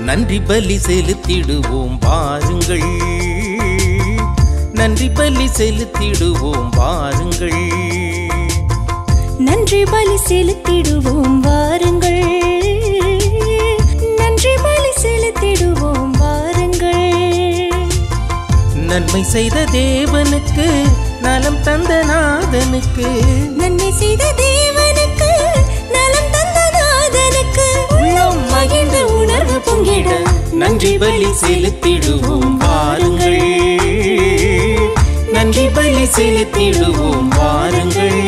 நன்றி பலி செலுத்திடுவோம் வாருங்கள், நன்றி பலி செலுத்திடுவோம் வாருங்கள், நன்றி பலி செலுத்திடுவோம் வாருங்கள், நன்றி பலி செலுத்திடுவோம் வாருங்கள். நன்மை செய்த தேவனுக்கு, நலம் தந்த நாதனுக்கு, நன்மை செய்த தேவனுக்கு, நலம் தந்த நாதனுக்கு, உள்ளம் மகிழ்ந்த உணர்வு பொங்கிட நன்றி பலி செலுத்திடுவோம் வாருங்கள், நன்றி பலி செலுத்திடுவோம் வாருங்கள்.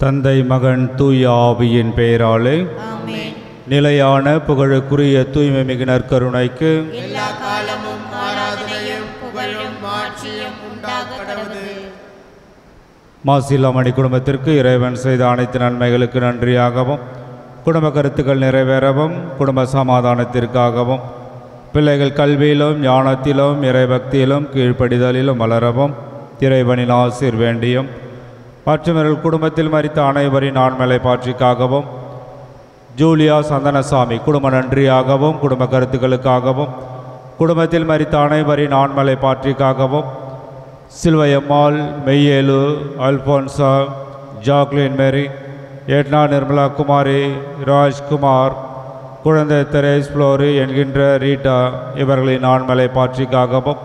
தந்தை மகன் தூய ஆவியின் பெயராலே நிலையான புகழுக்குரிய தூய்மை மிகு நற்கருணைக்கு எல்லா காலமும் ஆராதனையும் புகழும் மாட்சியும் உண்டாகடவது. மாசில்லாமணி குடும்பத்திற்கு இறைவன் செய்த அனைத்து நன்மைகளுக்கு நன்றியாகவும், குடும்ப கருத்துக்கள் நிறைவேறவும், குடும்ப சமாதானத்திற்காகவும், பிள்ளைகள் கல்வியிலும் ஞானத்திலும் இறைபக்தியிலும் கீழ்ப்படிதலிலும் வளரவும் இறைவனின் ஆசீர் வேண்டியும், மற்றவர்கள் குடும்பத்தில் மரித்த அனைவரின் ஆண்மலை பாட்சிக்காகவும், ஜூலியா சந்தனசாமி குடும்ப நன்றியாகவும், குடும்ப கருத்துக்களுக்காகவும், குடும்பத்தில் மரித்த அனைவரின் ஆண்மலை பாட்சிக்காகவும், சில்வையம்மாள், மெய்யேலு, Alphonsa, Jacqueline Mary, Edna Nirmala Kumari, Rajkumar, குழந்தை தெரேஸ் ஃப்ளோரி என்கின்ற ரீட்டா இவர்களின் ஆண்மலை பாட்சிக்காகவும்,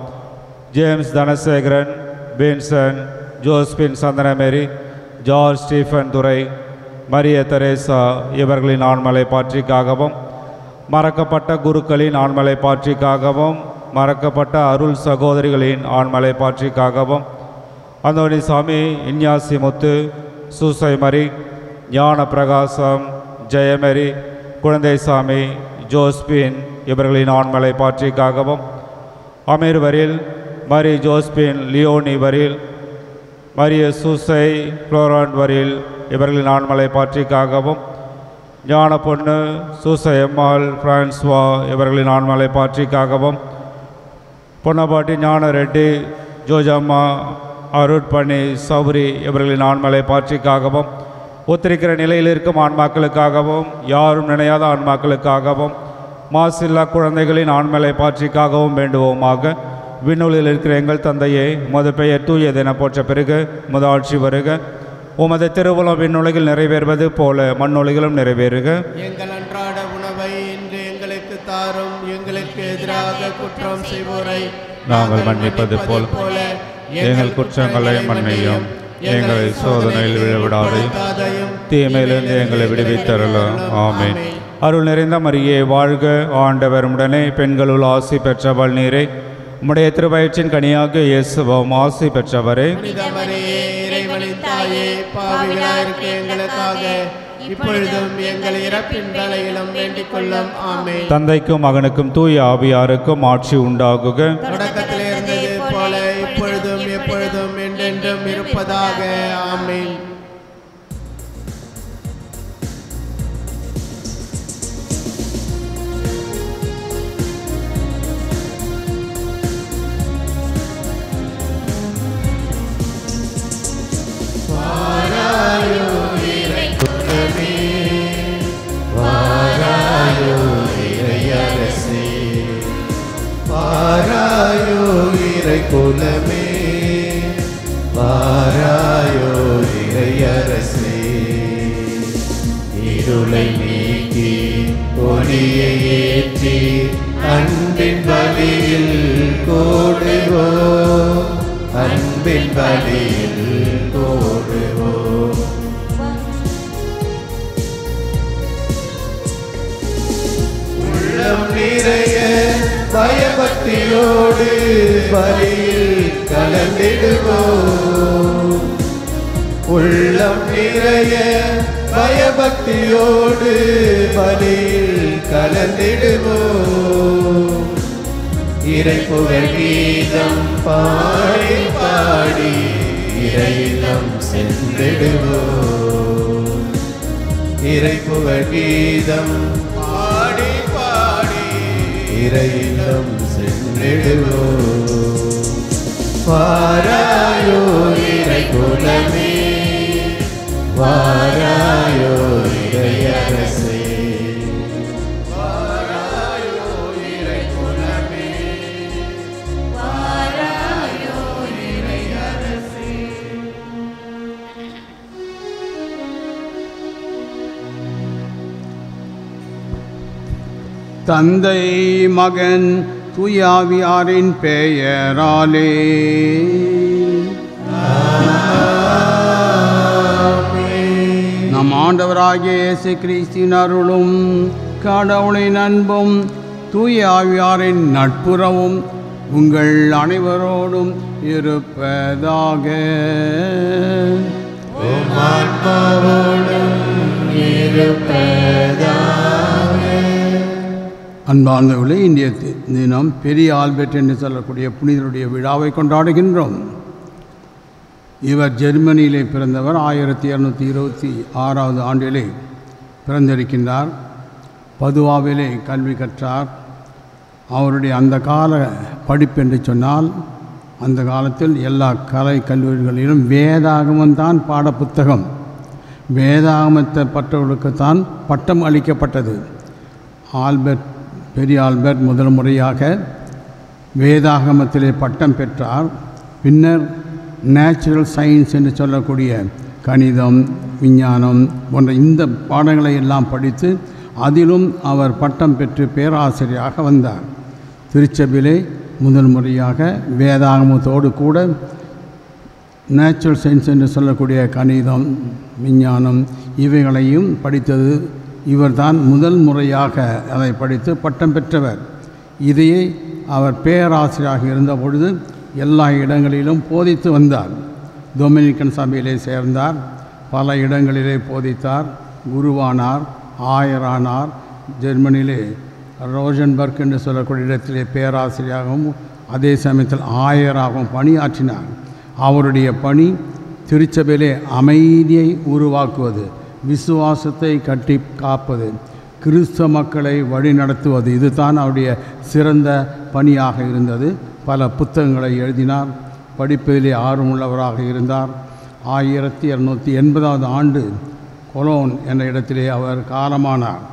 James Dhanasekaran, Vincent, Josephine Santhanamary, George Stephen Durai, Maria Theresa இவர்களின் ஆண்மலை பாட்சிக்காகவும், மறக்கப்பட்ட குருக்களின் ஆண்மலை பாட்சிக்காகவும், மறக்கப்பட்ட அருள் சகோதரிகளின் ஆண்மலை பாட்சிக்காகவும், அந்தோணிசாமி, இன்யாசி முத்து, சூசை மரி, ஞான பிரகாசம், ஜெயமரி, குழந்தைசாமி, ஜோஸ்பின் இவர்களின் ஆண்மலை பாட்சிக்காகவும், அமீர் வரில், மரி ஜோஸ்பின், லியோனி வரில், மரிய சூசை, புளோரான் வரில் இவர்களின் ஆண்மலை பாட்சிக்காகவும், ஞான பொண்ணு, சூசை எம்மாள், பிரான்ஸ்வா இவர்களின் ஆண்மலை பாட்சிக்காகவும், பொன்னபாட்டி ஞான ரெட்டி, ஜோஜம்மா, அருட்பணி, சௌரி இவர்களின் ஆண்மலை பாட்சிக்காகவும், ஒத்திருக்கிற நிலையில் இருக்கும் ஆன்மாக்களுக்காகவும், யாரும் நினையாத ஆன்மாக்களுக்காகவும், மாசில்லா குழந்தைகளின் ஆண்மலை பாட்சிக்காகவும் வேண்டுவோமாக. விண்ணுலில் இருக்கிற எங்கள் தந்தையே, உமது பெயர் தூயதென போற்ற பெருக, உமது ஆட்சி வருக, உமது திருவுளம் விண்ணுலகில் நிறைவேறுவது போல மண்ணுலகிலும் நிறைவேறுக. எங்கள் அன்றாட உணவை இன்று எங்களுக்கு தாரும், எங்களுக்கு எதிராக குற்றம் செய்வோரை நாங்கள் மன்னிப்பது போல எங்கள் குற்றங்களை மன்னியும், எங்களை சோதனையில் விழவிடாதே, தீமையிலிருந்து எங்களை விடுவித்தருளும். ஆமென். அருள் நிறைந்த மரியே வாழ்க, ஆண்டவர் உடனே, பெண்களுள் ஆசி பெற்றவள் நீரே, உம்முடைய திருவயிற்றின் கனியாக இயேசுவும் ஆசி பெற்றவரே. இறைவனின் தாயே, பாவிகளாயிருக்க எங்களுக்காக இப்பொழுதும் எங்கள் இறப்பின் வேளையிலும் வேண்டிக் கொள்ளும். ஆமென். தந்தைக்கும் மகனுக்கும் தூய ஆவியாருக்கும் ஆட்சி உண்டாகுக. தொடக்கத்தில் இருந்தது போல இப்பொழுதும் எப்பொழுதும் என்றென்றும் இருப்பதாக. ஆமென். வாராயோ இறை குலமே, வாராயோ இறையரசே, இருளை நீக்கி ஒளியை ஏற்றி அன்பின் வழியில் கோடுவோம், அன்பின் வழியில் கோடுவோம். உள்ளம் நிறைய பயபக்தியோடு பலியில் கலந்திடுவோம், உள்ளம் நிறைய பயபக்தியோடு பலியில் கலந்திடுவோம். இறை புகழ் கீதம் பாடி பாடி இறையிலம் சென்றிடுவோம். இறைப்புகழ் கீதம் பாடி பாடி இறையிலம் சென்றிடுவோம். வாராயோ இறை குலமே, வாராயோ இறையரசே, வாராயோ இறை குலமே, வாராயோ இறையரசே. தந்தை மகன் தூயாவியாரின் பெயராலே நம் ஆண்டவராகிய இயேசு கிறிஸ்தின் அருளும் கடவுளின் அன்பும் தூயாவியாரின் நட்புறவும் உங்கள் அனைவரோடும் இருப்பதாக. உம் ஆன்மாவோடும் இருப்பதாக. அன்பார்ந்தவர்களே, இன்றைய தினம் பெரிய ஆல்பர்ட் என்று சொல்லக்கூடிய புனிதருடைய விழாவை கொண்டாடுகின்றோம். இவர் ஜெர்மனியிலே பிறந்தவர். 1226 ஆண்டிலே பிறந்திருக்கின்றார். பதுவாவிலே கல்வி கற்றார். அவருடைய அந்த கால படிப்பென்று சொன்னால், அந்த காலத்தில் எல்லா கலை கல்லூரிகளிலும் வேதாகமம் தான் பாடப்புத்தகம். வேதாகமத்தை பற்றவர்களுக்குத்தான் பட்டம் அளிக்கப்பட்டது. பெரிய ஆல்பர்ட் முதல் முறையாக வேதாகமத்திலே பட்டம் பெற்றார். பின்னர் நேச்சுரல் சயின்ஸ் என்று சொல்லக்கூடிய கணிதம், விஞ்ஞானம் போன்ற இந்த பாடங்களை எல்லாம் படித்து அதிலும் அவர் பட்டம் பெற்று பேராசிரியராக வந்தார். திருச்சபையிலே முதல் முறையாக வேதாகமத்தோடு கூட நேச்சுரல் சயின்ஸ் என்று சொல்லக்கூடிய கணிதம், விஞ்ஞானம் இவைகளையும் படித்தது இவர்தான் முதல் முறையாக அதை படித்து பட்டம் பெற்றவர். இதையே அவர் பேராசிரியராக இருந்த பொழுது எல்லா இடங்களிலும் போதித்து வந்தார். டொமினிக்கன் சபையிலே சேர்ந்தார். பல இடங்களிலே போதித்தார். குருவானார், ஆயரானார். ஜெர்மனியிலே ரோசன்பர்க் என்று சொல்லக்கூடிய இடத்திலே பேராசிரியராகவும் அதே சமயத்தில் ஆயராகவும் பணியாற்றினார். அவருடைய பணி திருச்சபையிலே அமைதியை உருவாக்குவது, விசுவாசத்தை கட்டி காப்பது, கிறிஸ்தவ மக்களை வழிநடத்துவது, இதுதான் அவருடைய சிறந்த பணியாக இருந்தது. பல புத்தகங்களை எழுதினார். படிப்பதிலே ஆர்வமுள்ளவராக இருந்தார். 1280 ஆண்டு கொலோன் என்ற இடத்திலே அவர் காலமானார்.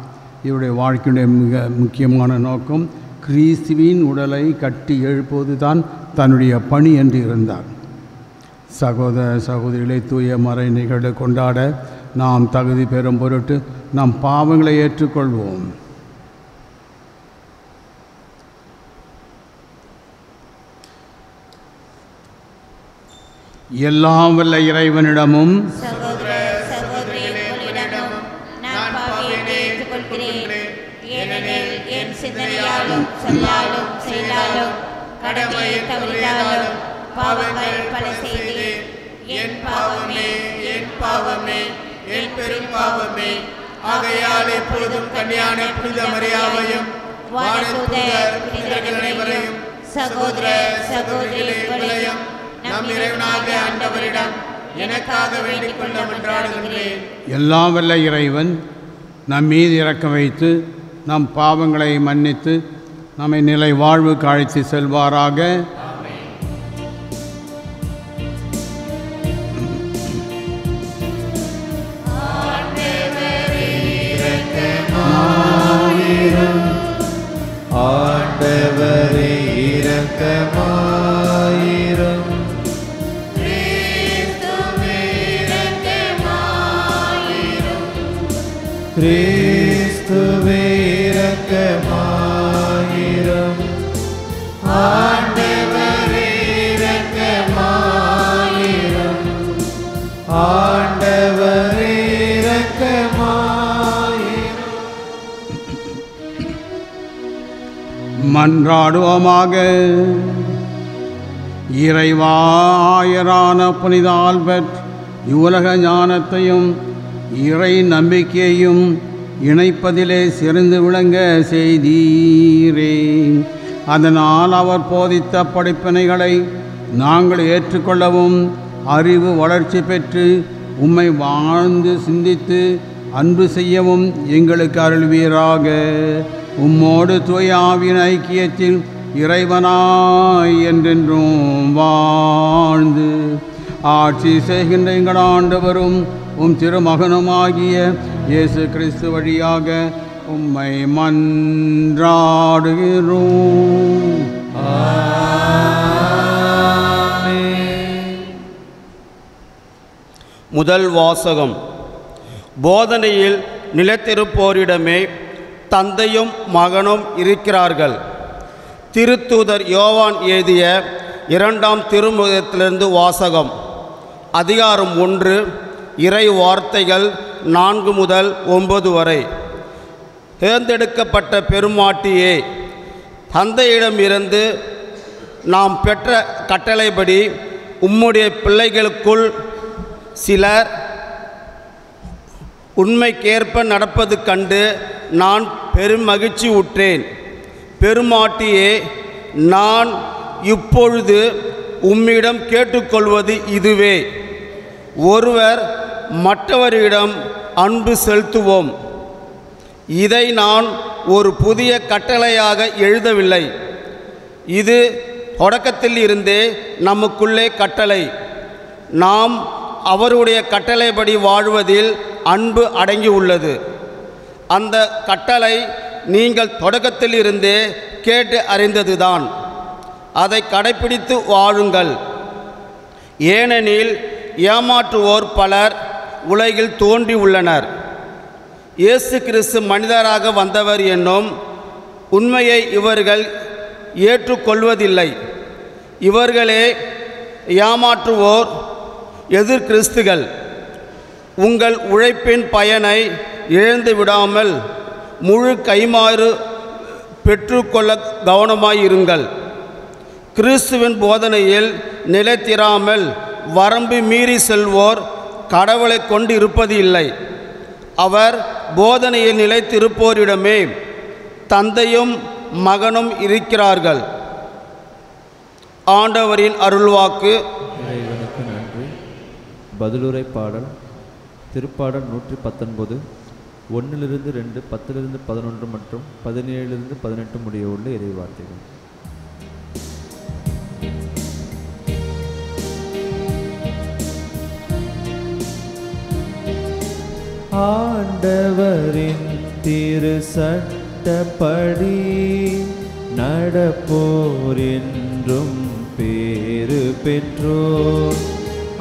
இவருடைய வாழ்க்கையுடைய மிக முக்கியமான நோக்கம் கிறிஸ்துவின் உடலை கட்டி எழுப்புவது தான் தன்னுடைய பணி என்று இருந்தார். சகோதர சகோதரிகளை தூய மறை நிகழ்வு கொண்டாட நாம் தகுதி பெறும் பொருட்டு நம் பாவங்களை ஏற்றுக்கொள்வோம். எல்லாம் வல்ல இறைவனிடமும் சகோதர சகோதரிகளிடமும் நான் பாவியை ஏற்றுக்கொள்கிறேன். ஏனெனில் என் சிந்தனையாலும் சொல்லாலும் செயலாலும் கடமையை தவறினாலும் பாவங்கள் பல செய்தேன். என் பாவமே, என் பாவமே, என் பெரும் பாவமே. ஆகையால் எப்பொழுதும் கன்னியான புனித மரியாவையும் வானதூதர் புனிதர்கள் அனைவரையும் சகோதர சகோதரிகளையும் நம் இறைவனாகிய ஆண்டவரிடம் எனக்காக வேண்டிக் கொள்ள மன்றாடுகின்றேன். எல்லாம் வல்ல இறைவன் நம் மீது இரக்கம் வைத்து நம் பாவங்களை மன்னித்து நம்மை நிலை வாழ்வுக்கு அழைத்து செல்வாராக. ஆண்டவரே இரக்கமாயிரும். கிறிஸ்துவே இரக்கமாயிரும். ஆண்டவரே இரக்கமாயிரும். ஆண்டவரே இரக்கமாயிரும். மன்றாடுவோமாக. இறைவாயரான புனித ஆல்பர்ட் இவ்வுலக ஞானத்தையும் இறை நம்பிக்கையையும் இணைப்பதிலே சிறந்து விளங்க செய்தீரே. அதனால் அவர் போதித்த படிப்பினைகளை நாங்கள் ஏற்றுக்கொள்ளவும் அறிவு வளர்ச்சி பெற்று உம்மை வாழ்ந்து சிந்தித்து அன்பு செய்யவும் எங்களுக்கு அருள்வீராக. உம்மோடு தூய ஆவியின் ஐக்கியத்தில் இறைவனாய் என்றென்றும் வாழ்ந்து ஆட்சி செய்கின்ற எங்கள் ஆண்டவரும் உம் திருமகனுமாகிய இயேசு கிறிஸ்து வழியாக உம்மை மன்றாடுகிறோம். முதல் வாசகம். போதனையில் நிலைத்திருப்போரிடமே தந்தையும் மகனும் இருக்கிறார்கள். திருத்தூதர் யோவான் எழுதிய 2ஆம் திருமுகத்திலிருந்து வாசகம். அதிகாரம் 1, இறை வார்த்தைகள் 4 முதல் 9 வரை. தேர்ந்தெடுக்கப்பட்ட பெருமாட்டியே, தந்தையிடமிருந்து நாம் பெற்ற கட்டளைப்படி உம்முடைய பிள்ளைகளுக்குள் சிலர் உண்மைக்கேற்ப நடப்பது கண்டு நான் பெரும் மகிழ்ச்சி உற்றேன். பெருமாட்டியே, நான் இப்பொழுது உம்மிடம் கேட்டுக்கொள்வது இதுவே: ஒருவர் மற்றவரிடம் அன்பு செலுத்துவோம். இதை நான் ஒரு புதிய கட்டளையாக எழுதவில்லை, இது தொடக்கத்தில் இருந்தே நமக்குள்ளே கட்டளை. நாம் அவருடைய கட்டளைப்படி வாழ்வதில் அன்பு அடங்கியுள்ளது. அந்த கட்டளை நீங்கள் தொடக்கத்தில் இருந்தே கேட்டு அறிந்ததுதான். அதை கடைப்பிடித்து வாழுங்கள். ஏனெனில் ஏமாற்றுவோர் பலர் உலகில் தோன்றியுள்ளனர். இயேசு கிறிஸ்து மனிதராக வந்தவர் என்னும் உண்மையை இவர்கள் ஏற்றுக்கொள்வதில்லை. இவர்களே ஏமாற்றுவோர், எதிர் கிறிஸ்துகள். உங்கள் உழைப்பின் பயனை இழந்து விடாமல் முழு கைமாறு பெற்றுக்கொள்ள கவனமாயிருங்கள். கிறிஸ்துவின் போதனையில் நிலைத்திராமல் வரம்பு மீறி செல்வோர் கடவுளை கொண்டு இருப்பது இல்லை. அவர் போதனையில் நிலைத்திருப்போரிடமே தந்தையும் மகனும் இருக்கிறார்கள். ஆண்டவரின் அருள்வாக்கு. இறைவனுக்கு நன்றி. பதிலுரை பாடல். திருப்பாடல் 119, 1-2, 10-11 மற்றும் 17-18 முடிய உள்ள இறைவார்த்தைகள். ஆண்டவரின் திரு சட்டப்படி நடப்போர் என்றும் பேறு பெற்றோர்.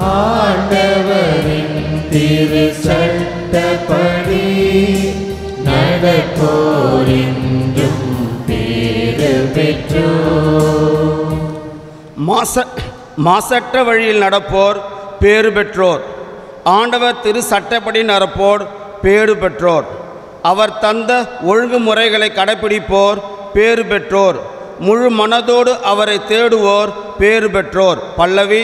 ஆண்டவரின் திரு சட்டப்படி நடப்போர் என்றும் பேறு பெற்றோர். மாசற்ற வழியில் நடப்போர் பேறு பெற்றோர். ஆண்டவர் திரு சட்டப்படி நடப்போர் பேறு பெற்றோர். அவர் தந்த ஒழுங்குமுறைகளை கடைப்பிடிப்போர் பேறு பெற்றோர். முழு மனதோடு அவரை தேடுவோர் பேறு பெற்றோர். பல்லவி.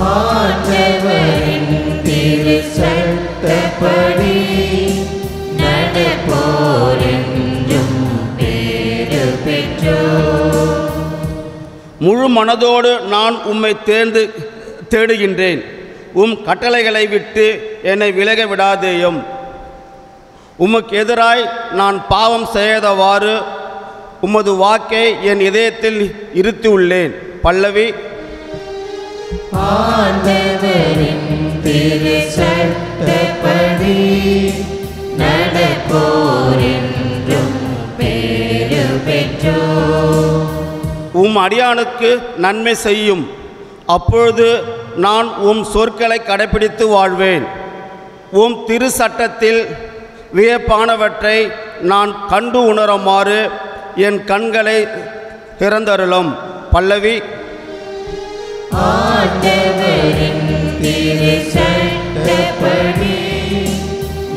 ஆண்டவரின் திரு சட்டப்படி நடப்போர் என்றும் பேறு பெற்றோர். முழு மனதோடு நான் உம்மை தேடுகின்றேன். உம் கட்டளைகளை விட்டு என்னை விலக விடாதேயும். உமக்கு எதிராய் நான் பாவம் செய்தவாறு உமது வாக்கை என் இதயத்தில் இருத்தியுள்ளேன். பல்லவி. ஆண்டவரின் திரு சட்டப்படி நடப்போர் என்றும் பேறு பெற்றோர். உம் அடியானுக்கு நன்மை செய்யும், அப்பொழுது நான் உம் சொற்களை கடைப்பிடித்து வாழ்வேன். உம் திரு சட்டத்தில் வியப்பானவற்றை நான் கண்டு உணருமாறு என் கண்களை திறந்தருளும். பல்லவி. ஆண்டவரின் திரு சட்டப்படி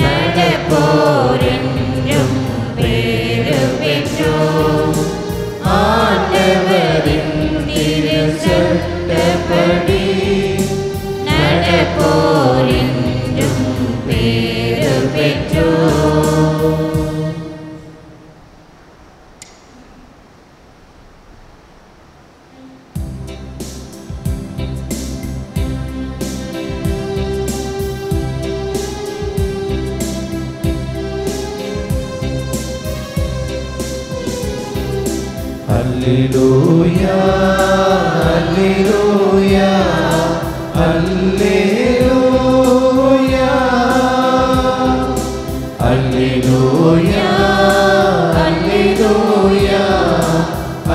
நடப்போர் என்றும் பேறு பெற்றோர். ஆண்டவரின் திரு சட்டப்படி நடப்போர் என்றும் பேறு பெற்றோர். அல்லேலூயா அல்லேலூயா அல்லேலூயா அல்லேலூயா அல்லேலூயா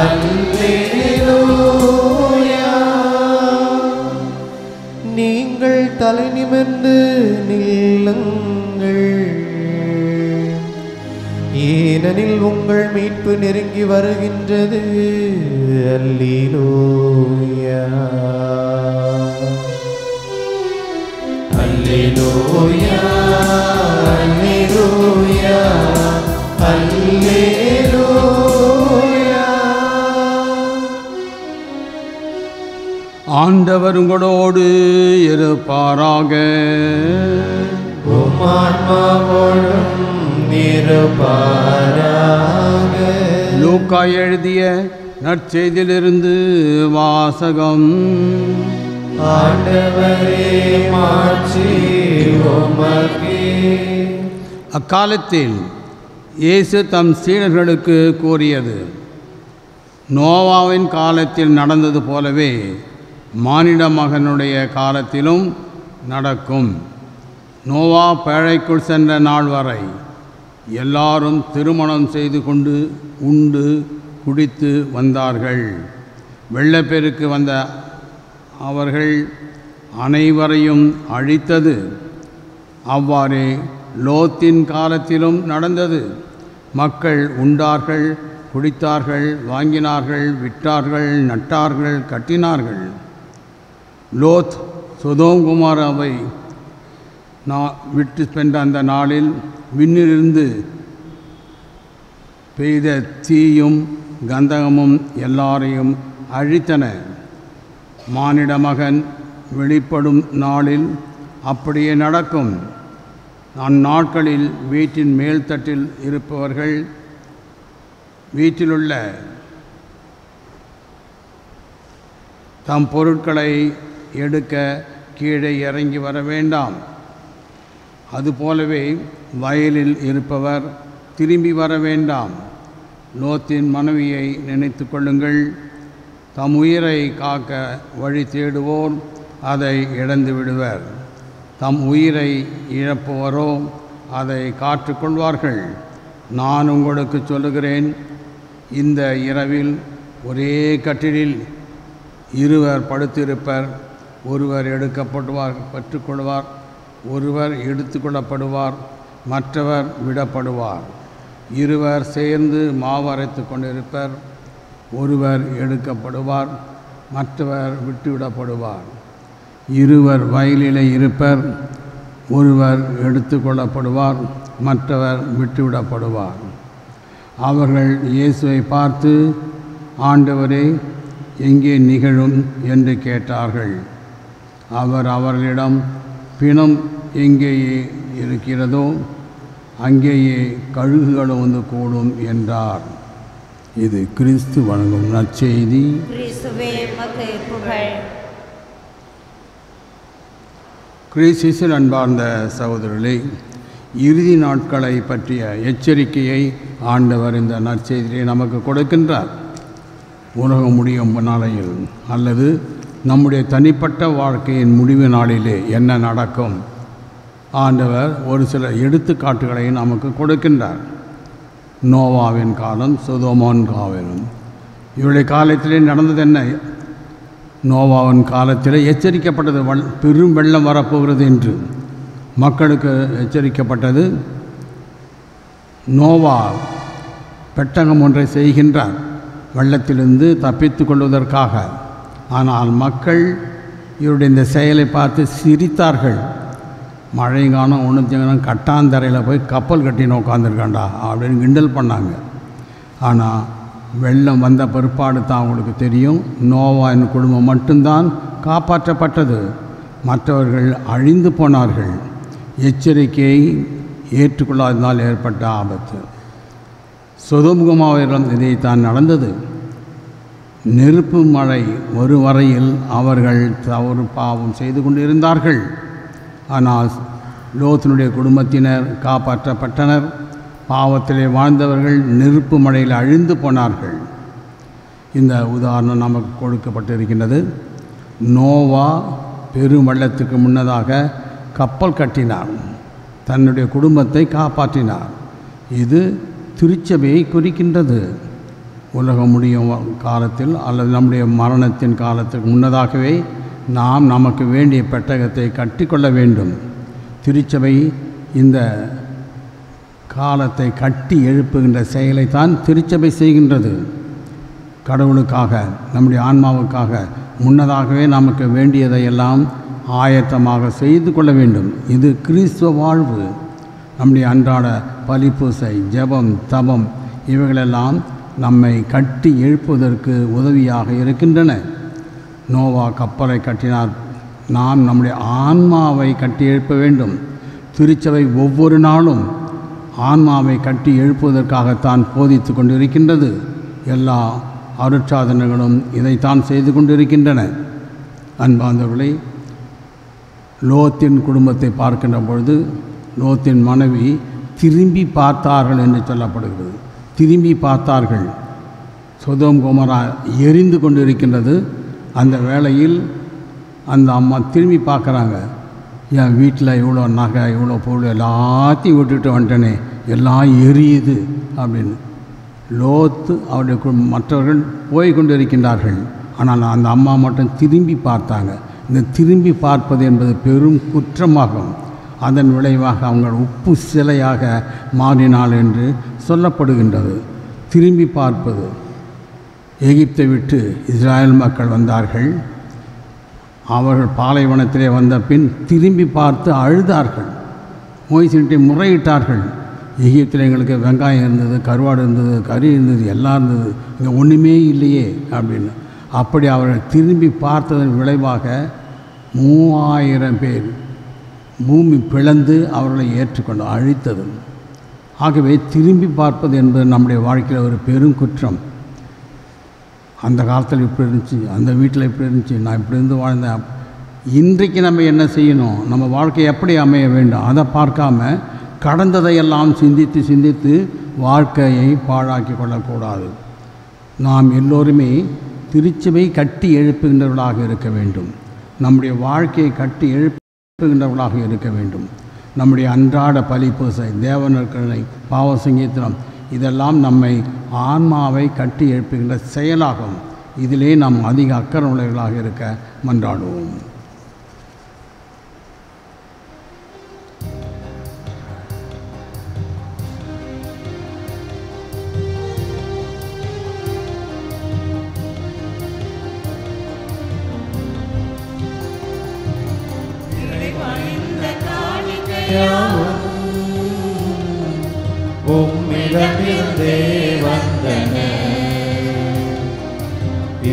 அல்லேலூயா. நீங்கள் தலை நிமிர்ந்து நில்லுங்கள், ஏனெனில் உங்கள் மீட்பு நெருங்கி வருகின்றது. அல்லேலூயா அல்லேலூயா அல்லேலூயா அல்லேலூயா. ஆண்டவர் உங்களோடு இருப்பாராக. உம் ஆன்மாவோடும் இருப்பாராக. லூக்கா எழுதிய நற்செய்தியிலிருந்து வாசகம். ஆண்டவரே மாட்சி உமக்கே. அக்காலத்தில் இயேசு தம் சீடர்களுக்கு கூறியது, நோவாவின் காலத்தில் நடந்தது போலவே மானிட மகனுடைய காலத்திலும் நடக்கும். நோவா பேழைக்குள் சென்ற நாள் வரை எல்லாரும் திருமணம் செய்து கொண்டு உண்டு குடித்து வந்தார்கள். வெள்ளப்பெருக்கு வந்த அவர்கள் அனைவரையும் அழித்தது. அவ்வாறே லோத்தின் காலத்திலும் நடந்தது. மக்கள் உண்டார்கள், குடித்தார்கள், வாங்கினார்கள், விற்றார்கள், நட்டார்கள், கட்டினார்கள். லோத் சொதோம் குமாராவை விட்டு சென்ற அந்த நாளில் விண்ணிலிருந்து பெய்த தீயும் கந்தகமும் எல்லாரையும் அழித்தன. மானிட மகன் வெளிப்படும் நாளில் அப்படியே நடக்கும். அந்நாட்களில் வீட்டின் மேல்தட்டில் இருப்பவர்கள் வீட்டிலுள்ள தம் பொருட்களை எடுக்க கீழே இறங்கி வர வேண்டாம். அதுபோலவே வயலில் இருப்பவர் திரும்பி வர வேண்டாம். லோத்தின் மனைவியை நினைத்து கொள்ளுங்கள். தம் உயிரை காக்க வழி தேடுவோர் அதை இழந்து விடுவர். தம் உயிரை இழப்பவரோ அதை காற்றுக்கொள்வார்கள். நான் உங்களுக்கு சொல்லுகிறேன், இந்த இரவில் ஒரே கட்டிலில் இருவர் படுத்திருப்பர். ஒருவர் பெற்றுக்கொள்வார், ஒருவர் எடுத்துக்கொள்ளப்படுவார், மற்றவர் விடப்படுவார். இருவர் சேர்ந்து மாவரைத்து கொண்டிருப்பர். ஒருவர் எடுக்கப்படுவார், மற்றவர் விட்டுவிடப்படுவார். இருவர் வயலிலே இருப்பர். ஒருவர் எடுத்துக்கொள்ளப்படுவார், மற்றவர் விட்டுவிடப்படுவார். அவர்கள் இயேசுவை பார்த்து, ஆண்டவரே, எங்கே நிகழும் என்று கேட்டார்கள். அவர் அவர்களிடம், பிணம் எங்கேயே இருக்கிறதோ அங்கேயே கழுகுகளும் வந்து கூடும் என்றார். இது கிறிஸ்து வழங்கும் நற்செய்தி. கிறிஸ்துவே உமக்கு புகழ். கிறிஸ்துவின் அன்பார்ந்த சகோதரர்களே, இறுதி நாட்களை பற்றிய எச்சரிக்கையை ஆண்டவர் இந்த நற்செய்தியை நமக்கு கொடுக்கின்றார். உலகம் முடியும் நாளையில் அல்லது நம்முடைய தனிப்பட்ட வாழ்க்கையின் முடிவு நாளிலே என்ன நடக்கும், ஆண்டவர் ஒரு சில எடுத்துக்காட்டுகளை நமக்கு கொடுக்கின்றார். நோவாவின் காலம், சொதோமோன் காலம், இவருடைய காலத்திலே நடந்தது என்ன? நோவாவின் காலத்தில் எச்சரிக்கப்பட்டது பெரும் வெள்ளம் வரப்போகிறது என்று மக்களுக்கு எச்சரிக்கப்பட்டது. நோவா பெட்டகம் ஒன்றை செய்கின்றார் வெள்ளத்திலிருந்து தப்பித்து கொள்வதற்காக. ஆனால் மக்கள் இவருடைய இந்த செயலை பார்த்து சிரித்தார்கள். மழைங்காலம் ஒன்றுத்திங்காலம் கட்டாந்தரையில் போய் கப்பல் கட்டின்னு உட்காந்துருக்காண்டா அப்படின்னு கிண்டல் பண்ணாங்க. ஆனால் வெள்ளம் வந்த பிற்பாடு தான் அவங்களுக்கு தெரியும், நோவாவின் குடும்பம் மட்டும்தான் காப்பாற்றப்பட்டது, மற்றவர்கள் அழிந்து போனார்கள். எச்சரிக்கையை ஏற்றுக்கொள்ளாததால் ஏற்பட்ட ஆபத்து. சொதோம் குமாராவிடம் இதைத்தான் நடந்தது. நெருப்பு மழை ஒரு வரையில் அவர்கள் தவறு பாவம் செய்து கொண்டிருந்தார்கள். ஆனால் லோத்தினுடைய குடும்பத்தினர் காப்பாற்றப்பட்டனர். பாவத்திலே வாழ்ந்தவர்கள் நெருப்பு மழையில் அழிந்து போனார்கள். இந்த உதாரணம் நமக்கு கொடுக்கப்பட்டிருக்கின்றது. நோவா பெரும் வெள்ளத்துக்கு முன்னதாக கப்பல் கட்டினார், தன்னுடைய குடும்பத்தை காப்பாற்றினார். இது திருச்சபையை குறிக்கின்றது. உலகம் முடியும் காலத்தில் அல்லது நம்முடைய மரணத்தின் காலத்துக்கு முன்னதாகவே நாம் நமக்கு வேண்டிய பெட்டகத்தை கட்டிக்கொள்ள வேண்டும். திருச்சபை இந்த காலத்தை கட்டி எழுப்புகின்ற செயலைத்தான் திருச்சபை செய்கின்றது. கடவுளுக்காக, நம்முடைய ஆன்மாவுக்காக முன்னதாகவே நமக்கு வேண்டியதையெல்லாம் ஆயத்தமாக செய்து கொள்ள வேண்டும். இது கிறிஸ்துவ வாழ்வு. நம்முடைய அன்றாட பலிப்பூசை, ஜெபம், தபம் இவைகளெல்லாம் நம்மை கட்டி எழுப்புவதற்கு உதவியாக இருக்கின்றன. நோவா கப்பலை கட்டினார். நாம் நம்முடைய ஆன்மாவை கட்டி எழுப்ப வேண்டும். திருச்சபை ஒவ்வொரு நாளும் ஆன்மாவை கட்டி எழுப்புவதற்காகத்தான் போதித்து கொண்டிருக்கின்றது. எல்லா அருட்சாதனைகளும் இதைத்தான் செய்து கொண்டிருக்கின்றன. அன்பார்ந்தவர்களே, லோத்தின் குடும்பத்தை பார்க்கின்ற பொழுது லோத்தின் மனைவி திரும்பி பார்த்தார்கள் என்று சொல்லப்படுகிறது. திரும்பி பார்த்தார்கள். சொதோம் கொமோரா எரிந்து கொண்டிருக்கின்றது. அந்த வேளையில் அந்த அம்மா திரும்பி பார்க்குறாங்க. என் வீட்டில் இவ்வளோ நகை, இவ்வளோ பொருள் எல்லாத்தையும் விட்டுட்டு வந்துட்டேனே, எல்லாம் எரியுது அப்படின்னு. லோத்து அவருடைய மற்றவர்கள் போய் கொண்டு இருக்கின்றார்கள். ஆனால் அந்த அம்மா மட்டும் திரும்பி பார்த்தாங்க. இந்த திரும்பி பார்ப்பது என்பது பெரும் குற்றமாகும். அதன் விளைவாக அவங்க உப்பு சிலையாக மாறினாள் என்று சொல்லப்படுகின்றது. திரும்பி பார்ப்பது. எகிப்தை விட்டு இஸ்ராயல் மக்கள் வந்தார்கள். அவர்கள் பாலைவனத்திலே வந்த பின் திரும்பி பார்த்து அழுதார்கள். மோய்சிட்டை முறையிட்டார்கள். எகிப்தில் எங்களுக்கு வெங்காயம் இருந்தது, கருவாடு இருந்தது, கறி இருந்தது, எல்லாம் இருந்தது, இங்கே ஒன்றுமே இல்லையே அப்படின்னு. அப்படி அவர்கள் திரும்பி பார்த்ததன் விளைவாக 3000 பேர் பூமி பிளந்து அவர்களை ஏற்றுக்கொண்டு அழித்தது. ஆகவே திரும்பி பார்ப்பது என்பது நம்முடைய வாழ்க்கையில் ஒரு பெரும் குற்றம். அந்த காலத்தில் இப்படி இருந்துச்சு, அந்த வீட்டில் இப்படி இருந்துச்சு, நான் இப்படி இருந்து வாழ்ந்தேன். இன்றைக்கு நம்ம என்ன செய்யணும், நம்ம வாழ்க்கை எப்படி அமைய வேண்டும், அதை பார்க்காம கடந்ததையெல்லாம் சிந்தித்து சிந்தித்து வாழ்க்கையை பாழாக்கி கொள்ளக்கூடாது. நாம் எல்லோருமே திருச்சபை கட்டி எழுப்புகின்றவர்களாக இருக்க வேண்டும். நம்முடைய வாழ்க்கையை கட்டி எழுப்புகின்றவர்களாக இருக்க வேண்டும். நம்முடைய அன்றாட பலிப்பூசை, தேவனர்களை, பாவ சங்கீத்திரம் இதெல்லாம் நம்மை ஆன்மாவை கட்டி எழுப்புகின்ற செயலாகும். இதிலே நாம் அதிக அக்கறை உடையவர்களாக இருக்க மன்றாடுவோம். உம்மிடமிருந்தே வந்தன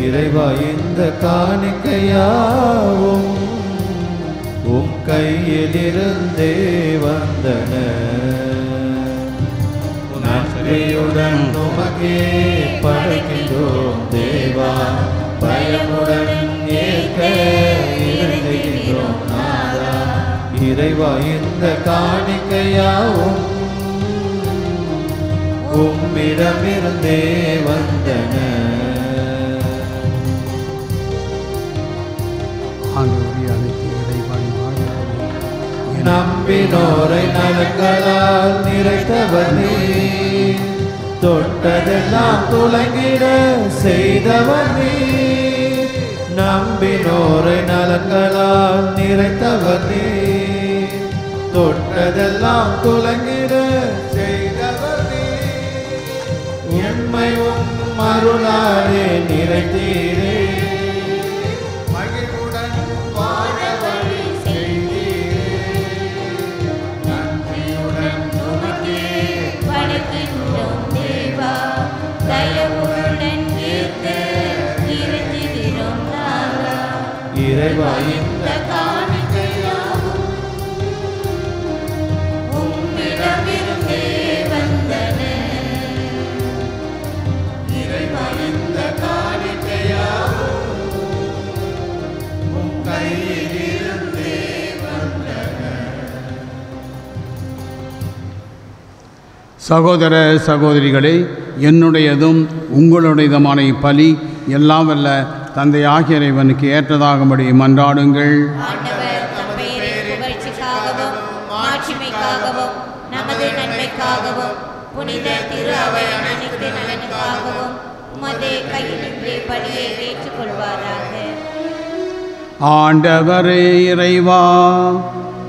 இறைவா, இந்த காணிக்கையாவும் உம் கையிலிருந்தே வந்தன. நன்றியுடன் உமக்கே படைக்கின்றோம் தேவா, பயமுடன் ஏற்க இறங்குகின்றோம் நாதா. இறைவா, இந்த காணிக்கையாவும் உம்மிடமிருந்தே வந்தன. நம்பினோரை நலங்களால் நிறைத்தவர் நீர், தொட்டதெல்லாம் துலங்கிட செய்தவர் நீர். நம்பினோரை நலங்களால் நிறைத்தவர் நீர், தொட்டதெல்லாம் துலங்கிட செய்தவர் நீர். உண்மையும் அருளாலே நிறைத்தீரே, மகிழ்வுடன் வாழ வழி செய்தீரே. நன்றியுடன் உமக்கே படைக்கின்றோம் தேவா, தயவுடன் ஏற்க இறங்குகிறோம் நாதா. இறைவா, இந்த காணிக்கையாவும் உம்மிடமிருந்தே வந்தன. இறைவா, இந்த காணிக்கையாவும் உம் கையிலிருந்தே வந்தன. சகோதர சகோதரிகளே, என்னுடையதும் உங்களுடையதுமான இப்பலி எல்லாம் வல்ல தந்தையாகிய இறைவனுக்கு ஏற்றதாகும்படி மன்றாடுங்கள். ஆண்டவர் தம் பெயரின் புகழ்ச்சிக்காகவும் மாட்சிமைக்காகவும் நமது நன்மைக்காகவும் புனித திரு அவை அனைத்து நலனுக்காகவும் உமது கையிலிருந்து பணியை ஏற்றுக்கொள்வாராக. ஆண்டவரே இறைவா,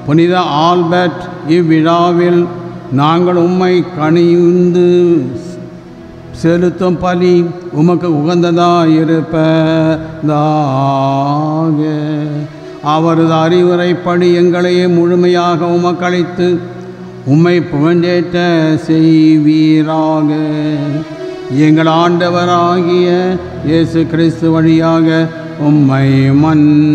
புனித ஆல்பர்ட் இவ்விழாவில் நாங்கள் உம்மை கனிந்து செலுத்தும் பலி உமக்கு உகந்ததாயிருப்பதாக. அவரது அறிவுரைப்படி எங்களையே முழுமையாக உமக்களித்து உம்மை புகழேற்ற செய்வீராக. எங்கள் ஆண்டவராகிய இயேசு கிறிஸ்து வழியாக உம்மை மன்றாடுகிறோம்.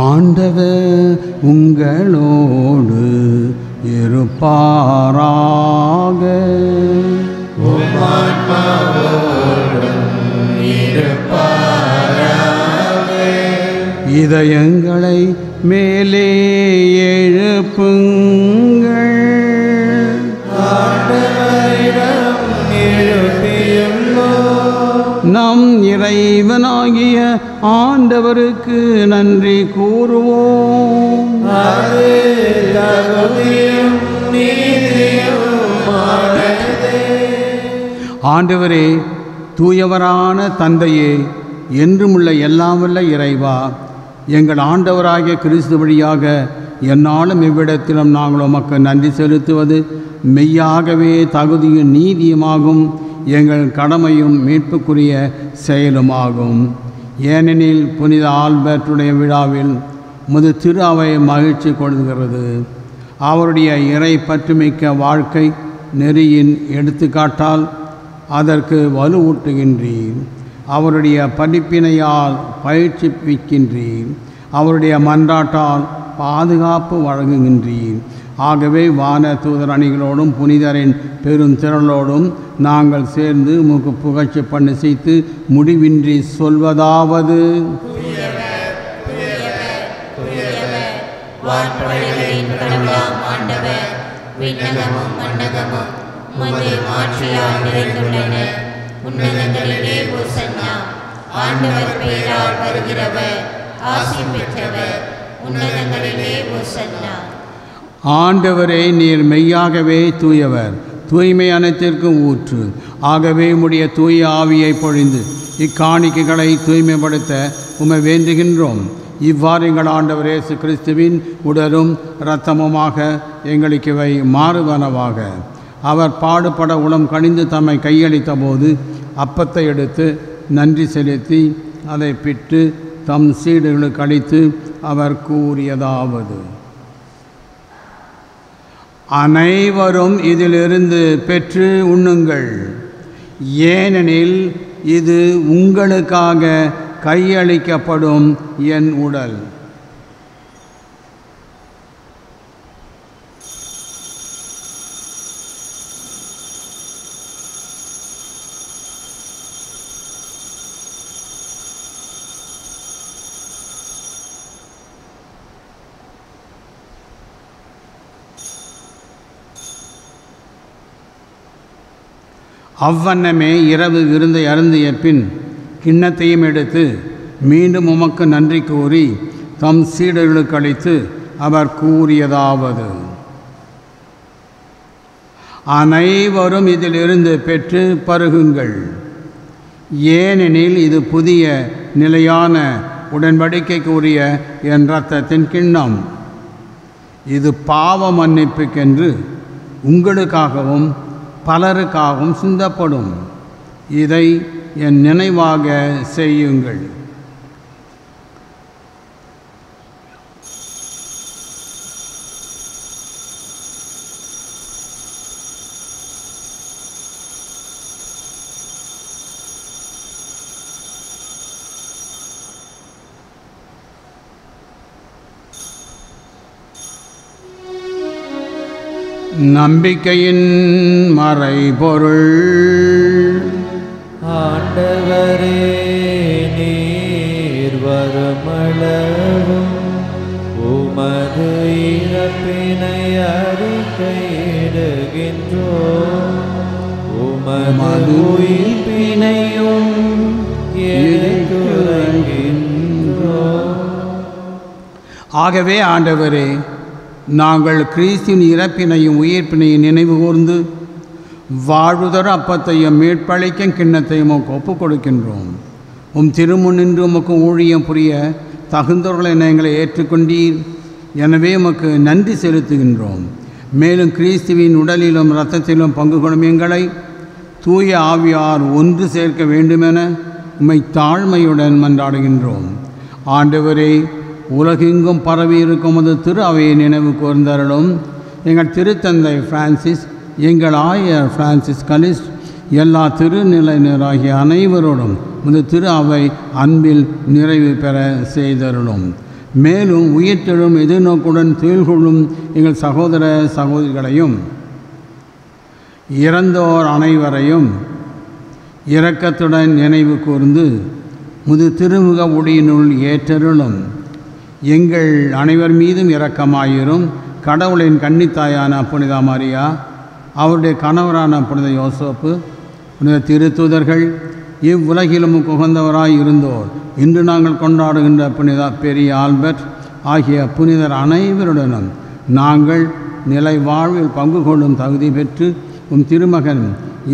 ஆண்டவர் உங்களோடு இருப்பாராக. இதயங்களை மேலே எழுப்புங்கள். நம் இறைவனாகிய ஆண்டவருக்கு நன்றி கூறுவோம். ஆண்டவரே, தூயவரான தந்தையே, என்றுமுள்ள எல்லாம் வல்ல இறைவா, எங்கள் ஆண்டவராகிய கிறிஸ்து வழியாக எந்நாளும் இவ்விடத்திலும் நாங்கள் உமக்கு நன்றி செலுத்துவது மெய்யாகவே தகுதியும் நீதியுமாகும், எங்கள் கடமையும் மீட்புக்குரிய செயலுமாகும். ஏனெனில் புனித ஆல்பர்ட்டுடைய விழாவில் முது திரு அவை மகிழ்ச்சி கொள்கிறது. அவருடைய இறை பற்றுமிக்க வாழ்க்கை நெறியின் எடுத்துக்காட்டால் அதற்கு வலுவூட்டுகின்றீர். அவருடைய படிப்பினையால் பயிற்சிப்பிக்கின்றீர். அவருடைய மன்றாட்டால் பாதுகாப்பு வழங்குகின்றீர். ஆகவே வான தூதர் அணிகளோடும் புனிதரின் பெரும் திரளோடும் நாங்கள் சேர்ந்து உமக்கு புகழ்ச்சி பண்ணிசைத்து முடிவின்றி சொல்வதாவது: வான்படைகளின் கடவுளாம் ஆண்டவர், விண்ணகமும் மண்ணகமும் உமது மாட்சியால் நிறைந்துள்ளன. உன்னதங்களிலே ஓசன்னா. ஆண்டவர் பெயரால் வருகிறவர் ஆசி பெற்றவர். உன்னதங்களிலே ஓசன்னா. ஆண்டவரே, நீர் மெய்யாகவே தூயவர், தூய்மை அனைத்திற்கும் ஊற்று. ஆகவே உம்முடைய தூய ஆவியை பொழிந்து இக்காணிக்கைகளை தூய்மைப்படுத்த உம்மை வேண்டுகின்றோம். இவ்வாறு எங்கள் ஆண்டவர் இயேசு கிறிஸ்துவின் உடலும் இரத்தமுமாக எங்களுக்கு இவை மாறுவனவாக. அவர் பாடுபட உளம் கனிந்து தம்மை கையளித்த போது அப்பத்தை எடுத்து நன்றி செலுத்தி அதை பிட்டு தம் சீடர்களுக்கு அளித்து அவர் கூறியதாவது: அனைவரும் இதிலிருந்து பெற்று உண்ணுங்கள், ஏனெனில் இது உங்களுக்காக கையளிக்கப்படும் என் உடல். அவ்வண்ணமே இரவு விருந்தை அருந்திய பின் கிண்ணத்தையும் எடுத்து மீண்டும் உமக்கு நன்றி கூறி தம் சீடர்களுக்கு அளித்து அவர் கூறியதாவது: அனைவரும் இதிலிருந்து பெற்று பருகுங்கள், ஏனெனில் இது புதிய நிலையான உடன்படிக்கைக்குரிய என் இரத்தத்தின் கிண்ணம். இது பாவ மன்னிப்புக்கென்று உங்களுக்காகவும் பலருக்காகவும் சிந்தப்படும். இதை என் நினைவாக செய்யுங்கள். நம்பிக்கையின் மறைபொருள். ஆண்டவரே, நீர் வருமளவும் உமது உமது உயிர்ப்பினையும் எடுத்துரைக்கின்றோம். ஆகவே ஆண்டவரே, நாங்கள் கிறிஸ்துவின் இறப்பினையும் உயிர்ப்பினையும் நினைவு கூர்ந்து வாழ்வுதர அப்பத்தையும் மீட்பளிக்கும் கிண்ணத்தையும் உமக்கு ஒப்புக் கொடுக்கின்றோம். திருமுன் நின்று உமக்கு ஊழியம் புரிய தகுந்தவர்களை எங்களை ஏற்றுக்கொண்டீர். எனவே உமக்கு நன்றி செலுத்துகின்றோம். மேலும் கிறிஸ்துவின் உடலிலும் இரத்தத்திலும் பங்கு கொள்ளும் எங்களை தூய ஆவியார் ஒன்று சேர்க்க வேண்டுமென உம்மை தாழ்மையுடன் மன்றாடுகின்றோம். ஆண்டவரே, உலகெங்கும் பரவி இருக்கும் அது திரு அவையை நினைவு கூர்ந்தருளும். எங்கள் திருத்தந்தை பிரான்சிஸ், எங்கள் ஆயர் பிரான்சிஸ் கலிஸ்ட், எல்லா திருநிலையினராகிய அனைவரோடும் திரு அவை அன்பில் நிறைவு பெற செய்தருளும். மேலும் உயிர்த்தெழும் எதிர்நோக்குடன் துயில்கொள்ளும் எங்கள் சகோதர சகோதரிகளையும் இறந்தோர் அனைவரையும் இரக்கத்துடன் நினைவு கூர்ந்து திருமுக ஒளியினுள் ஏற்றருளும். எங்கள் அனைவர் மீதும் இரக்கமாயிரும். கடவுளின் கன்னித்தாயான புனித மரியா, அவருடைய கணவரான புனித யோசேப்பு, புனித திருத்தூதர்கள், இவ்வுலகிலும் உகந்தவராய் இருந்தோர், இன்று நாங்கள் கொண்டாடுகின்ற புனித பெரிய ஆல்பர்ட் ஆகிய புனிதர் அனைவருடனும் நாங்கள் நிலை வாழ்வில் பங்கு கொள்ளும் தகுதி பெற்று திருமகன்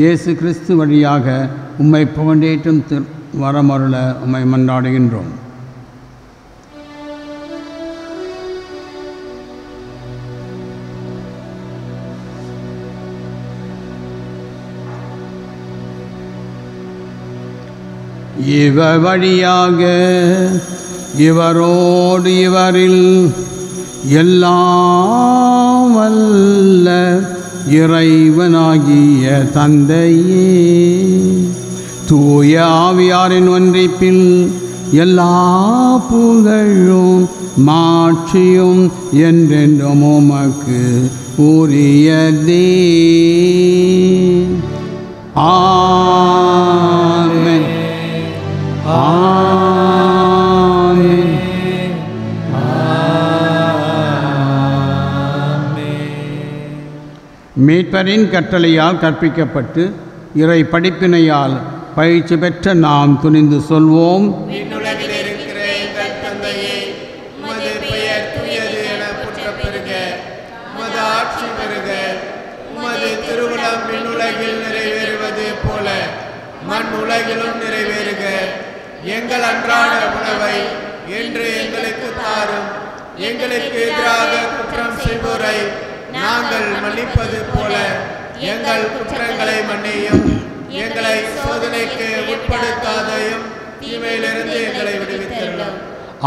இயேசு கிறிஸ்து வழியாக உம்மை புகழேற்றும் வரமருள உம்மை மன்றாடுகின்றோம். இவர் வழியாக இவரோடு இவரில் எல்லாம் வல்ல இறைவனாகிய தந்தையே, தூய ஆவியாரின் ஒன்றிப்பில் எல்லா புகழும் மாட்சியும் என்றென்றும் உமக்கு உரியதே. ஆமென். ஆமென். மீட்பரின் கட்டளையால் கற்பிக்கப்பட்டு இறை படிப்பினையால் பயிற்சி பெற்ற நாம் துணிந்து சொல்வோம். விண்ணுலகில் இருக்கிற எங்கள் தந்தையே, உமது பெயர் தூயது என போற்றப் பெறுக. உமது ஆட்சி பெறுக. உமது திருவுளம் விண்ணுலகில் நிறைவேறுவது போல மண் உலகிலும் நிறைவேறுக. எங்கள் அன்றாட உணவை என்று எங்களுக்கு தாரும். எங்களுக்கு எதிராக குற்றம் செய்வோரை நாங்கள் மன்னிப்பது போல எங்கள் குற்றங்களை மன்னியும். எங்களை சோதனைக்கு உட்படுத்தாதையும் தீமையிலிருந்து எங்களை விடுவித்தருளும்.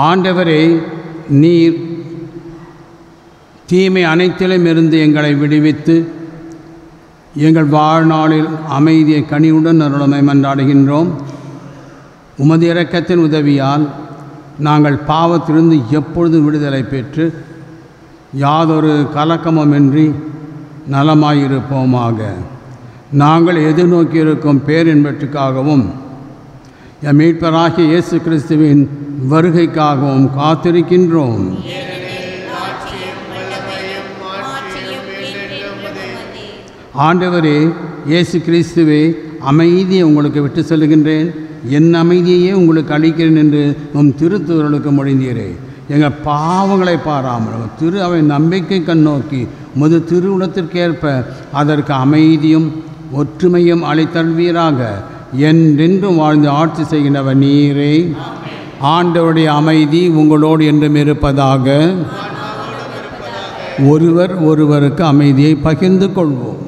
ஆண்டவரே, நீர் தீமை அனைத்திலும் இருந்து எங்களை விடுவித்து எங்கள் வாழ்நாளில் அமைதியை கனிவுடன் அருளமை மன்றாடுகின்றோம். உமது இரக்கத்தின் உதவியால் நாங்கள் பாவத்திலிருந்து எப்பொழுதும் விடுதலை பெற்று யாதொரு கலக்கமுமின்றி நலமாயிருப்போமாக. நாங்கள் எதிர்நோக்கியிருக்கும் பேரின்பற்றுக்காகவும் எம் மீட்பராகிய இயேசு கிறிஸ்துவின் வருகைக்காகவும் காத்திருக்கின்றோம். ஆண்டவரே, இயேசு கிறிஸ்துவே, அமைதியை உங்களுக்கு விட்டு செல்கின்றேன், என் அமைதியையே உங்களுக்கு அளிக்கிறேன் என்று திருத்தூதர்களுக்கு மொழிந்தீரே. எங்கள் பாவங்களை பாராமல் திரு அவை நம்பிக்கை கண்ணோக்கி உமது திருவுளத்திற்கேற்ப அதற்கு அமைதியும் ஒற்றுமையும் அளித்தல்வீராக. என்றென்றும் வாழ்ந்து ஆட்சி செய்கின்றவர் நீரே. ஆண்டவருடைய அமைதி உங்களோடு என்றும் இருப்பதாக. ஒருவர் ஒருவருக்கு அமைதியை பகிர்ந்து கொள்வோம்.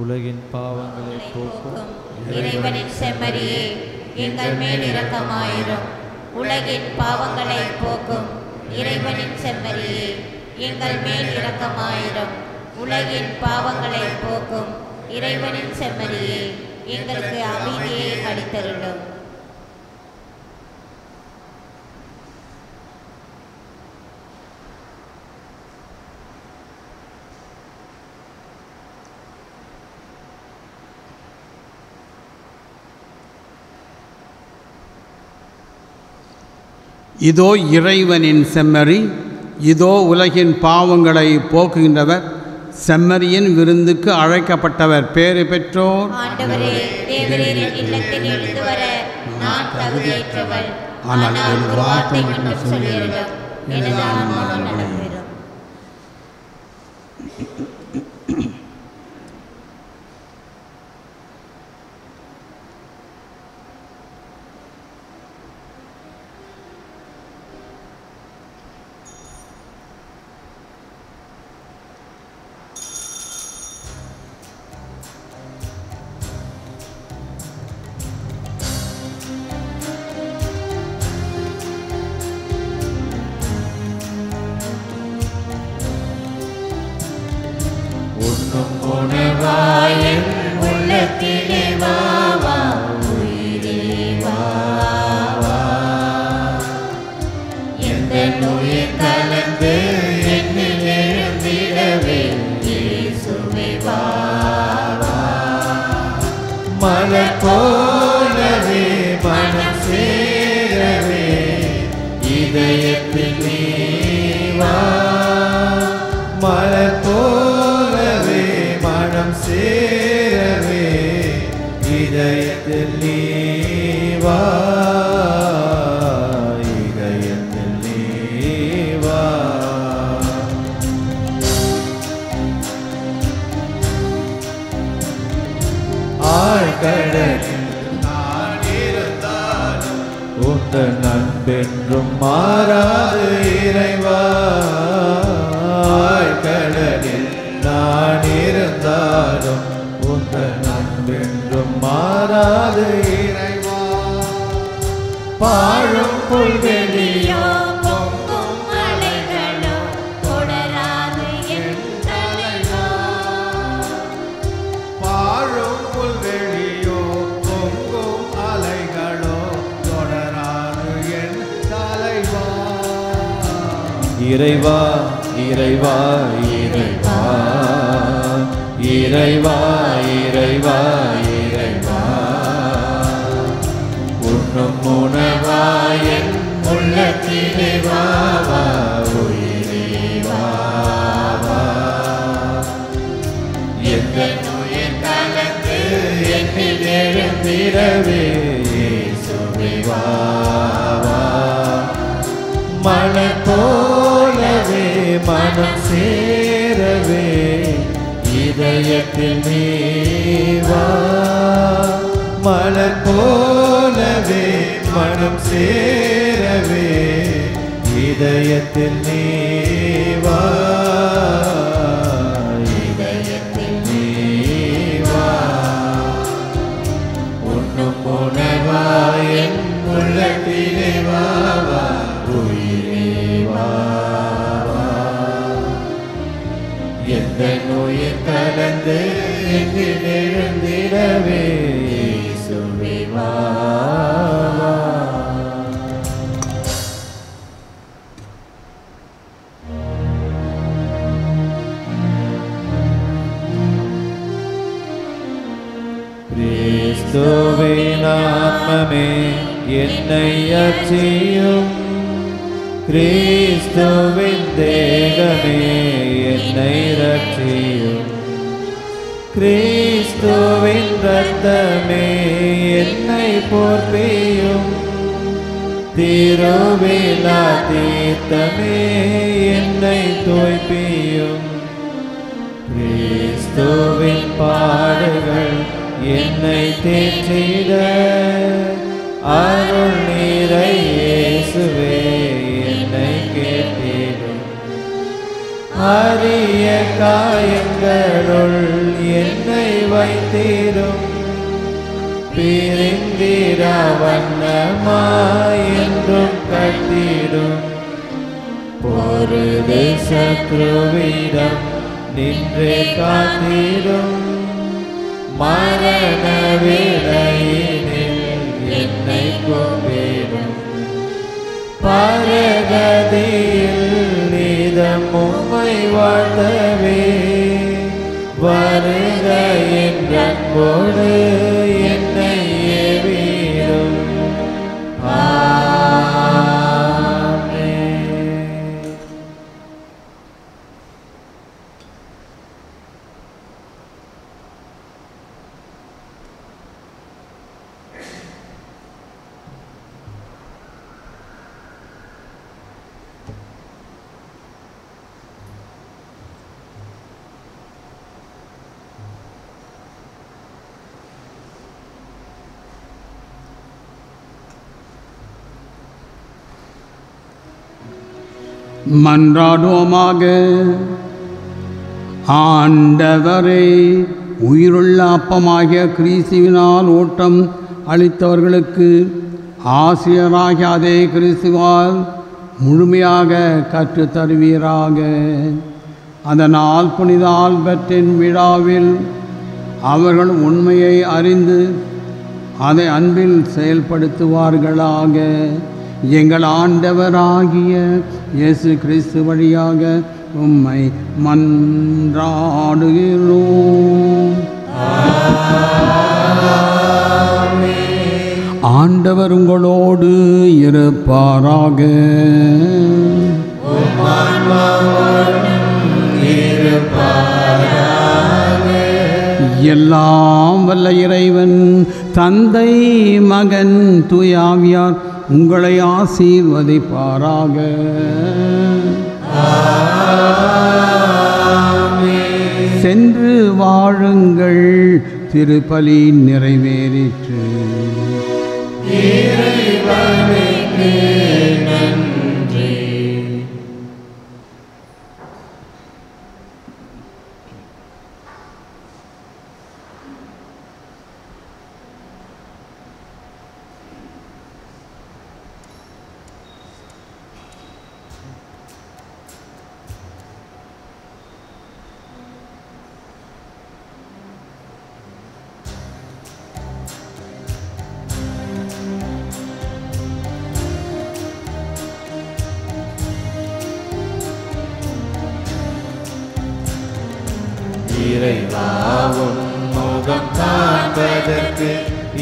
உலகின் பாவங்களை போக்கும் இறைவனின் செம்மறியே, எங்கள் மேல் இரக்கமாயிரும். உலகின் பாவங்களை போக்கும் இறைவனின் செம்மறியே, எங்கள் மேல் இரக்கமாயிரும். உலகின் பாவங்களை போக்கும் இறைவனின் செம்மறியே, எங்களுக்கு அமைதியை அளித்தருளும். இதோ இறைவனின் செம்மறி, இதோ உலகின் பாவங்களை போக்குகின்றவர், செம்மறியின் விருந்துக்கு அழைக்கப்பட்டவர் பேறு பெற்றோர். ஆண்டவரே, தேவரீர் என் இல்லத்தில் எழுந்து வர நான் தகுதியற்றவள். ஆனால் ஆனால் ஒரு வார்த்தை மட்டும் சொல்லியிருந்தோம், எனது ஆன்மா நலம் பெறும். உணவாயின் உள்ளத்திலே வா வா, உயிரே வா வா. எந்த நோயில் கலந்து என்னில் எழுந்திடவே இயேசுவே வா வா. மலர் போலவே மனம் சேரவே இதயத்தில் நீ வா. மலர் போலவே மனம் சேரவே இதயத்தில் நீ வா. இதயத்தில் நீ வா. ஆழ்கடலில் நான் இருந்தாலும் உந்தன் அன்பென்றும் மாறாது இறைவா. ஆழ்கடலில் நான் இருந்தாலும் உந்தன் அன்பென்றும் மாறாது இறைவா. பாழும் புல்வெளியோ பொங்கும் அலைகளோ தொடராது என் தலைவா. பாழும் புல்வெளியோ பொங்கும் அலைகளோ தொடராது என் தலைவா. இறைவா இறைவா இறைவா இறைவா இறைவா இறைவா. உண்ணும் உணவாயின் உள்ளத்திலே வா வா, உயிரே வா வா. எந்த நோயில் கலந்து என்னில் எழுந்திடவே இயேசுவே வா வா. மலர் போலவே மனம் சேரவே இதயத்தில் நீ வா. மலர் போலவே மனம் சேரவே இதயத்தில் நீ வா. இதயத்தில் நீ வா. உண்ணும் உணவாயின் உள்ளத்திலே வா வா, உயிரே வா வா. எந்த நோயில் கலந்து என்னில் எழுந்திடவே இயேசுவே வா வா. கிறிஸ்துவின் ஆத்மமே என்னை அர்ச்சியும், கிறிஸ்துவின் தேகமே என்னை ரட்சியும். கிறிஸ்துவின் இரத்தமே என்னை போர்ப்பியும், திருவிழா தீர்த்தமே என்னை தோய்ப்பியும். கிறிஸ்துவின் பாடுகள் என்னை தேற்றிட அருள் நீரை இயேசுவே என்னை கேட்டிடும். அரிய காயங்களுள் என்னை வைத்திடும், பிரிந்திட வண்ணமாய் என்றும் கட்டிடும். பொருது சத்ருவிடம் நின்றே காத்திடும், மரண வேளையினில் என்னை கூப்பிடும். பரகதியில் நீதம் உம்மை வாழ்த்தவே வருக என்ற அன்போடு என்னை ஏவிடும். ஆமென். மன்றாடுவோமாக. ஆண்டவரே, உயிருள்ள அப்பமாகிய கிறிஸ்துவினால் ஓட்டம் அளித்தவர்களுக்கு ஆசிரியராகிய அதே கிறிஸ்துவால் முழுமையாக கற்றுத் தருவீராக. அதனால் புனித ஆல்பர்ட்டின் விழாவில் அவர்கள் உண்மையை அறிந்து அதை அன்பில் செயல்படுத்துவார்களாக. எங்கள் ஆண்டவராகிய இயேசு கிறிஸ்து வழியாக உம்மை மன்றாடுகிறோம். ஆண்டவர் உங்களோடு இருப்பாராக. எல்லாம் வல்ல இறைவன் தந்தை, மகன், தூய ஆவியார் உங்களை ஆசீர்வதிப்பாராக. சென்று வாழுங்கள், திருப்பலி நிறைவேறிற்று. இறைவாவும் முகம் காண்பதற்கு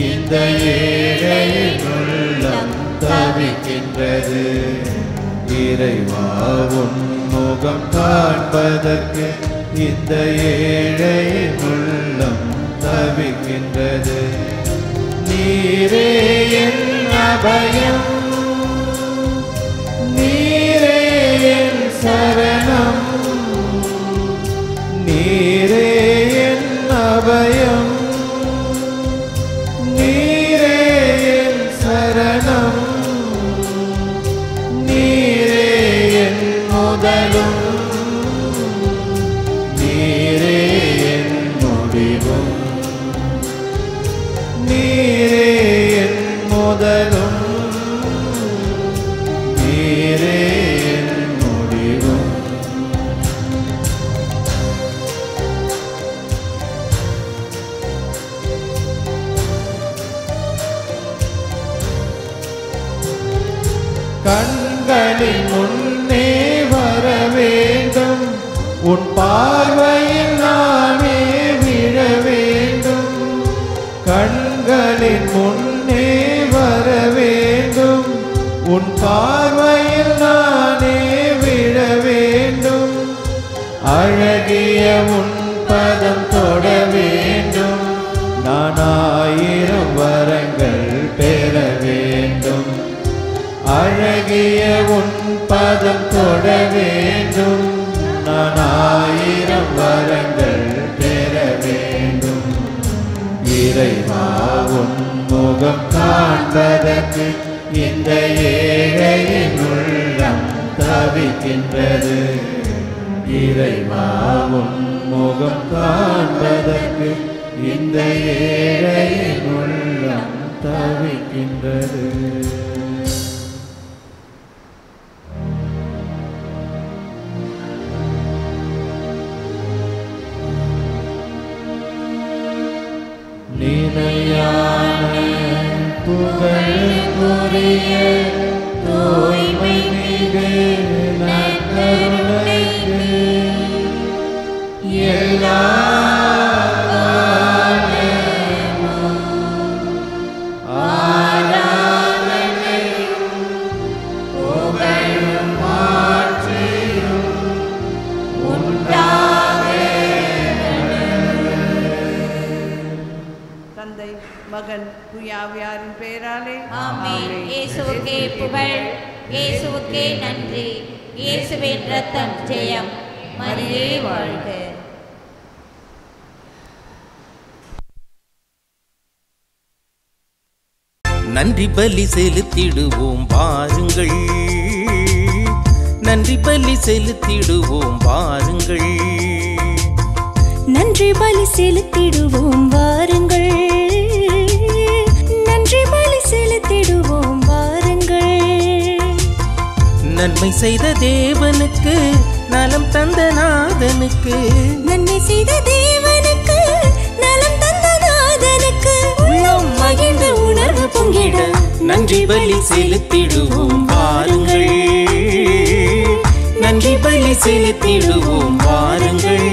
இந்த ஏழையின் உள்ளம் தவிக்கின்றது. இறைவாவும் முகம் காண்பதற்கு இந்த ஏழையின் உள்ளம் தவிக்கின்றது. நீரே என் அபயம், நீரே என் சரணம், நீரே என் அபயம், நீரே என் சரணம், நீரே என் முதலும், நீரே என் முடிவும், நீரே என் முதலும், நீரே என் முடிவும். கண்களின் முன்னே வர வேண்டும், உன் பார்வையில் நானே விழ வேண்டும். கண்களின் முன்னே வர வேண்டும், உன் பார்வையில் நானே விழ வேண்டும். அழகிய உன் பதம் தொட வேண்டும், நான் 1000 வரங்கள் பெற வேண்டும். அழகிய உன் பதம் தொட வேண்டும், நான் 1000 வரங்கள் பெற வேண்டும். இறைவா உன் முகம் காண்பதற்கு இந்த ஏழையின் உள்ளம் தவிக்கின்றது. இறைவா உன் முகம் காண்பதற்கு இந்த ஏழையின் உள்ளம் தவிக்கின்றது. நிலையான புகழுக்குரிய தூய்மை மிகு நற்கருணைக்கு எல்லா மகன் தூயாவியாரின் பெயராலே ஆமென். இயேசுவுக்கே புகழ், இயேசுவுக்கே நன்றி. இயேசுவின் இரத்தம் ஜெயம். மரியே வாழ்க. நன்றி பலி செலுத்திடுவோம் வாருங்கள், நன்றி பலி செலுத்திடுவோம் வாருங்கள். நன்றி பலி செலுத்திடுவோம் வாருங்கள். நன்றி பலி செலுத்திடுவோம் வாருங்கள். நன்மை செய்த தேவனுக்கு நலம் தந்த நாதனுக்கு நன்மை செய்த தேவனுக்கு நலம் தந்த நாதனுக்கு உள்ளம் மகிழ்ந்த உணர்வு பொங்கிட நன்றி பலி செலுத்திடுவோம் வாருங்கள். நன்றி பலி செலுத்திடுவோம் வாருங்கள்.